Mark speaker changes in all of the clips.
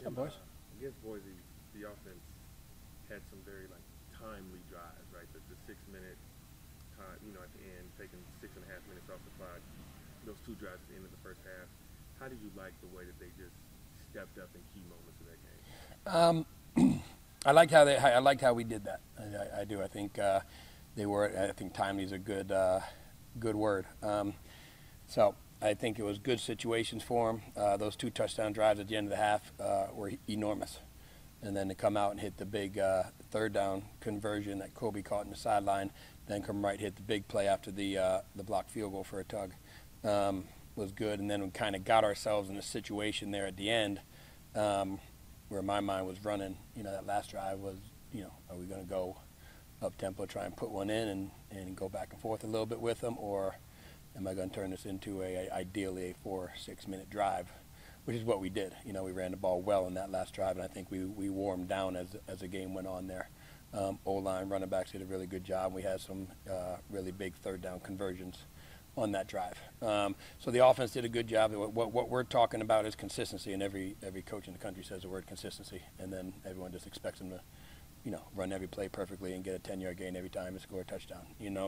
Speaker 1: Yeah, boys.
Speaker 2: Against Boise, the offense had some very timely drives, right? The 6 minute time, at the end, taking 6.5 minutes off the clock. Those two drives at the end of the first half. How did you like the way that they just stepped up in key moments of that game?
Speaker 1: I liked how we did that. I do. I think they were. I think timely is a good word. So I think it was good situations for them. Those two touchdown drives at the end of the half were enormous. And then to come out and hit the big third down conversion that Kobe caught in the sideline, then come right hit the big play after the blocked field goal for a tug was good. And then we kind of got ourselves in a situation there at the end where my mind was running. That last drive was, are we going to go up tempo, try and put one in and go back and forth a little bit with them, or am I going to turn this into ideally a 4-6 minute drive, which is what we did. We ran the ball well in that last drive, and I think we wore them down as the game went on there. O-line running backs did a really good job. We had some really big third down conversions on that drive. So the offense did a good job. What we're talking about is consistency, and every coach in the country says the word consistency, and then everyone just expects them to run every play perfectly and get a 10-yard gain every time and score a touchdown.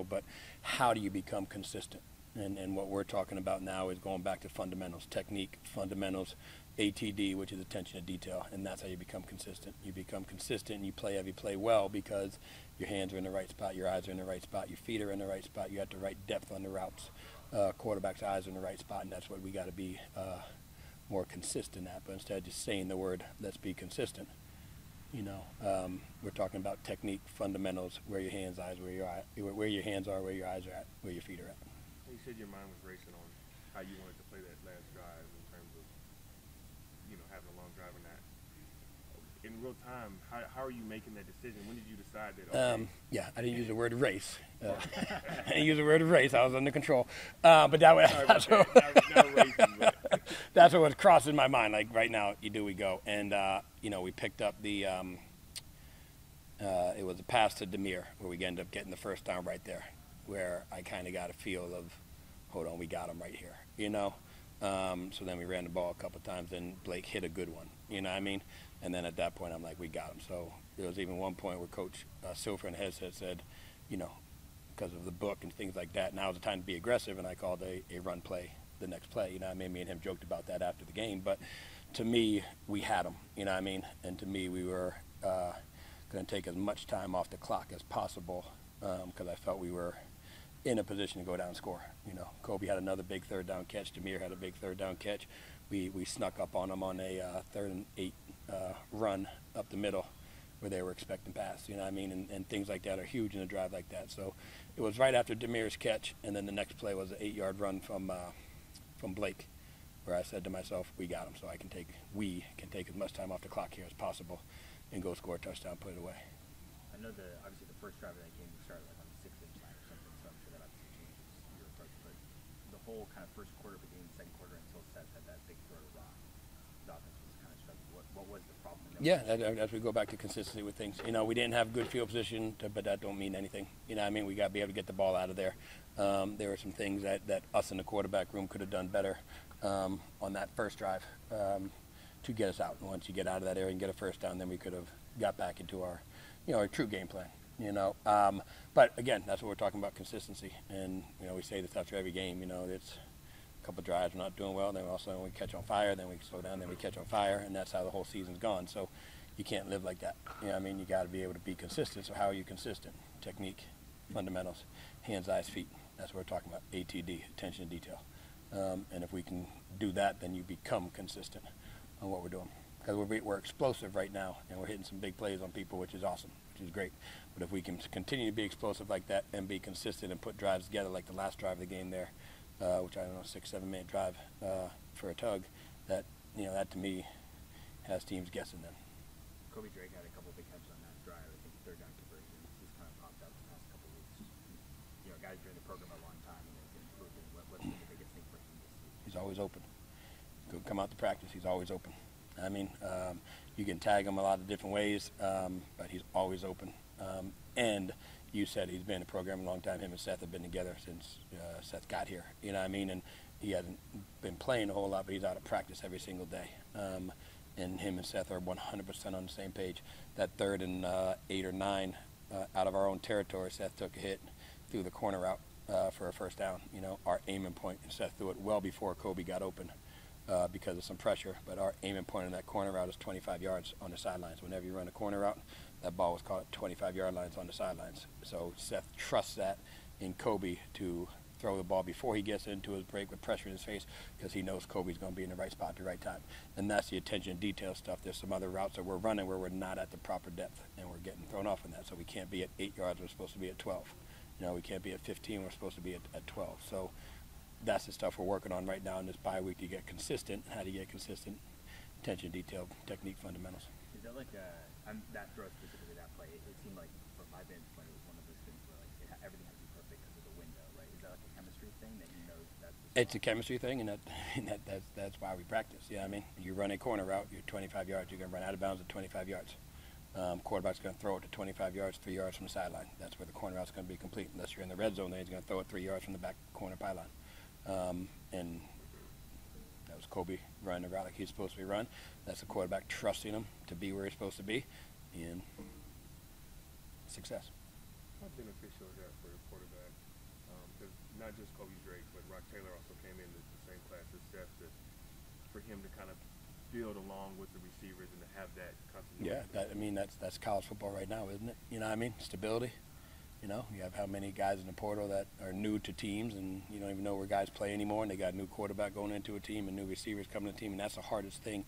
Speaker 1: But how do you become consistent? And what we're talking about now is going back to fundamentals, technique, fundamentals, ATD, which is attention to detail, and that's how you become consistent. You become consistent and you play every play well because your hands are in the right spot, your eyes are in the right spot, your feet are in the right spot, you have the right depth on the routes. Quarterback's eyes are in the right spot, and that's what we got to be more consistent at. But instead of just saying the word, let's be consistent, we're talking about technique, fundamentals, where your hands, eyes, where your hands are, where your eyes are at, where your feet are at.
Speaker 2: You said your mind was racing on how you wanted to play that last drive in terms of, having a long drive or not. In real time, how are you making that decision? When did you decide that? Okay.
Speaker 1: Yeah, I didn't use the word race. I didn't use the word race. I was under control. But that's what was crossing my mind. Like right now, we go. And, we picked up the it was a pass to Demir where we ended up getting the first down right there, where I kind of got a feel of, hold on, we got him right here, So then we ran the ball a couple times, and Blake hit a good one, you know what I mean? And then at that point, I'm like, we got him. So there was even one point where Coach Silver in the headset said, because of the book and things like that, now's the time to be aggressive, and I called a run play the next play, I mean, me and him joked about that after the game, but to me, we had him, you know what I mean? And to me, we were going to take as much time off the clock as possible because I felt we were in a position to go down and score. Kobe had another big third down catch. Demir had a big third down catch. We snuck up on them on a 3rd and 8 run up the middle where they were expecting pass, you know what I mean? And things like that are huge in a drive like that. So it was right after Demir's catch, and then the next play was an 8-yard run from Blake, where I said to myself, we got him, so we can take as much time off the clock here as possible and go score a touchdown, put it away.
Speaker 3: I know obviously the first drive of that game we started on the 6-inch line or something, so I'm sure that obviously changes your approach. But the whole kind of first quarter of the game, second quarter until Seth had that big throw to Rock, the offense was kind of struggling. What was the problem?
Speaker 1: As we go back to consistency with things, we didn't have good field position, but that don't mean anything. I mean, we got to be able to get the ball out of there. There were some things that us in the quarterback room could have done better on that first drive to get us out. And once you get out of that area and get a first down, then we could have got back into our true game plan. But again, that's what we're talking about, consistency. And we say this after every game. It's a couple of drives we're not doing well, then also we catch on fire, then we slow down, then we catch on fire, and that's how the whole season's gone. So you can't live like that. I mean, you got to be able to be consistent. So how are you consistent? Technique, fundamentals, hands, eyes, feet. That's what we're talking about. ATD, attention to detail. And if we can do that, then you become consistent on what we're doing. Because we're explosive right now, and we're hitting some big plays on people, which is awesome, which is great. But if we can continue to be explosive like that and be consistent and put drives together like the last drive of the game there, which I don't know, 6-7 minute drive for a tug, that to me has teams guessing then.
Speaker 3: Kobe Drake had a couple big catches on that drive. I think the third down conversion, he's kind of popped up the past couple of weeks. Guys during the program a long time, and it's improving. What's been the biggest thing for him this season?
Speaker 1: He's always open. Come out to practice, he's always open. I mean, you can tag him a lot of different ways, but he's always open. And you said he's been in the program a long time. Him and Seth have been together since Seth got here. You know what I mean? And he hasn't been playing a whole lot, but he's out of practice every single day. and him and Seth are 100% on the same page. That 3rd and 8 or 9 out of our own territory, Seth took a hit through the corner route for a first down. You know, our aiming point, and Seth threw it well before Kobe got open because of some pressure, but our aiming point in that corner route is 25 yards on the sidelines. Whenever you run a corner route, that ball was caught at 25-yard lines on the sidelines. So Seth trusts that in Kobe to throw the ball before he gets into his break with pressure in his face, because he knows Kobe's going to be in the right spot at the right time. And that's the attention to detail stuff. There's some other routes that we're running where we're not at the proper depth, and we're getting thrown off in that. So we can't be at 8 yards, we're supposed to be at 12. You know, we can't be at 15, we're supposed to be at 12. So that's the stuff we're working on right now in this bye week to get consistent. How do you get consistent? Attention to detail, technique, fundamentals.
Speaker 3: Is that like that throw specifically, that play, it seemed like from my vantage point it was one of those things where like everything had to be perfect because of the window, right? Is that like a chemistry thing that you know that's the
Speaker 1: It's a chemistry thing, and that's why we practice. Yeah, I mean, you run a corner route, you're 25 yards, you're going to run out of bounds at 25 yards. Quarterback's going to throw it to 25 yards, 3 yards from the sideline. That's where the corner route's going to be complete. Unless you're in the red zone, then he's going to throw it 3 yards from the back corner pylon. And that was Kobe running the route like he's supposed to be run. That's the quarterback trusting him to be where he's supposed to be, and success.
Speaker 2: How beneficial is that for the quarterback? Because not just Kobe Drake, but Rock Taylor also came in the same class as Seth, for him to kind of build along with the receivers and to have that continuity.
Speaker 1: Yeah, that's college football right now, isn't it? You know what I mean? Stability. You know, you have how many guys in the portal that are new to teams, and you don't even know where guys play anymore, and they got a new quarterback going into a team and new receivers coming to the team, and that's the hardest thing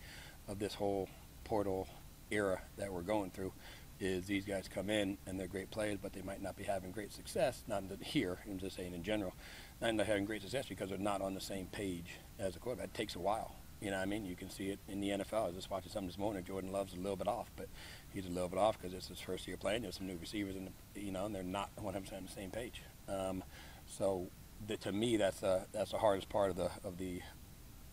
Speaker 1: of this whole portal era that we're going through, is these guys come in and they're great players, but they might not be having great success, not here, I'm just saying in general, not having great success because they're not on the same page as a quarterback. It takes a while. You know what I mean? You can see it in the NFL. I was just watching something this morning. Jordan Love's a little bit off, but he's a little bit off because it's his first year playing. There's some new receivers, and and they're not 100% on the same page. So to me, that's the hardest part of the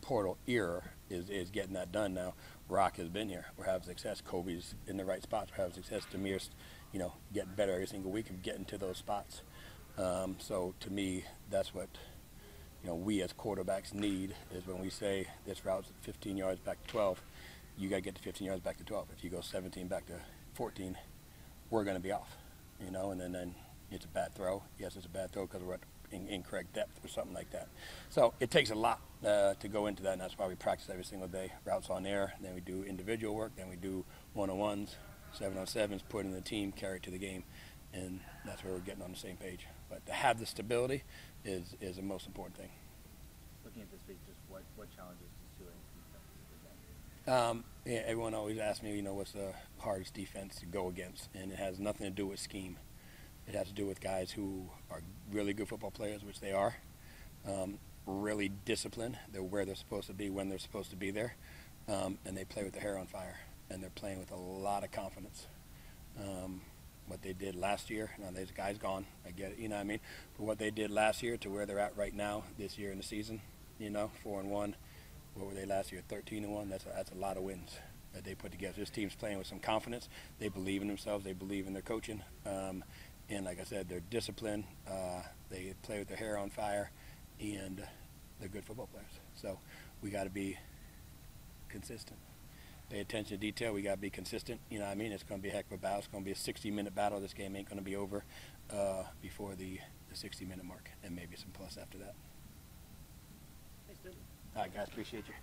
Speaker 1: portal era is getting that done. Now, Rock has been here. We're having success. Kobe's in the right spots. We're having success. Demir's, getting better every single week of getting to those spots. So to me, that's what we as quarterbacks need, is when we say this route's 15 yards back to 12, you got to get to 15 yards back to 12. If you go 17 back to 14, we're going to be off, and then it's a bad throw. Yes, it's a bad throw because we're at incorrect depth or something like that. So it takes a lot to go into that, and that's why we practice every single day. Routes on air, then we do individual work, then we do one-on-ones, 7-on-7s, put in the team, carry it to the game, and that's where we're getting on the same page. But to have the stability is the most important thing.
Speaker 3: Looking at this week, just what challenges does Tulane present?
Speaker 1: Yeah, everyone always asks me, what's the hardest defense to go against, and it has nothing to do with scheme. It has to do with guys who are really good football players, which they are, really disciplined. They're where they're supposed to be when they're supposed to be there, and they play with their hair on fire, and they're playing with a lot of confidence. What they did last year, now there's guys gone, I get it, what I mean? But what they did last year to where they're at right now, this year in the season, 4-1. What were they last year? 13-1. That's a lot of wins that they put together. This team's playing with some confidence. They believe in themselves. They believe in their coaching. And like I said, they're disciplined. They play with their hair on fire, and they're good football players. So we got to be consistent. Pay attention to detail. We got to be consistent. It's going to be a heck of a battle. It's going to be a 60-minute battle. This game ain't going to be over before the 60-minute mark, and maybe some plus after that.
Speaker 3: Thanks, dude.
Speaker 1: All right, guys. Appreciate you.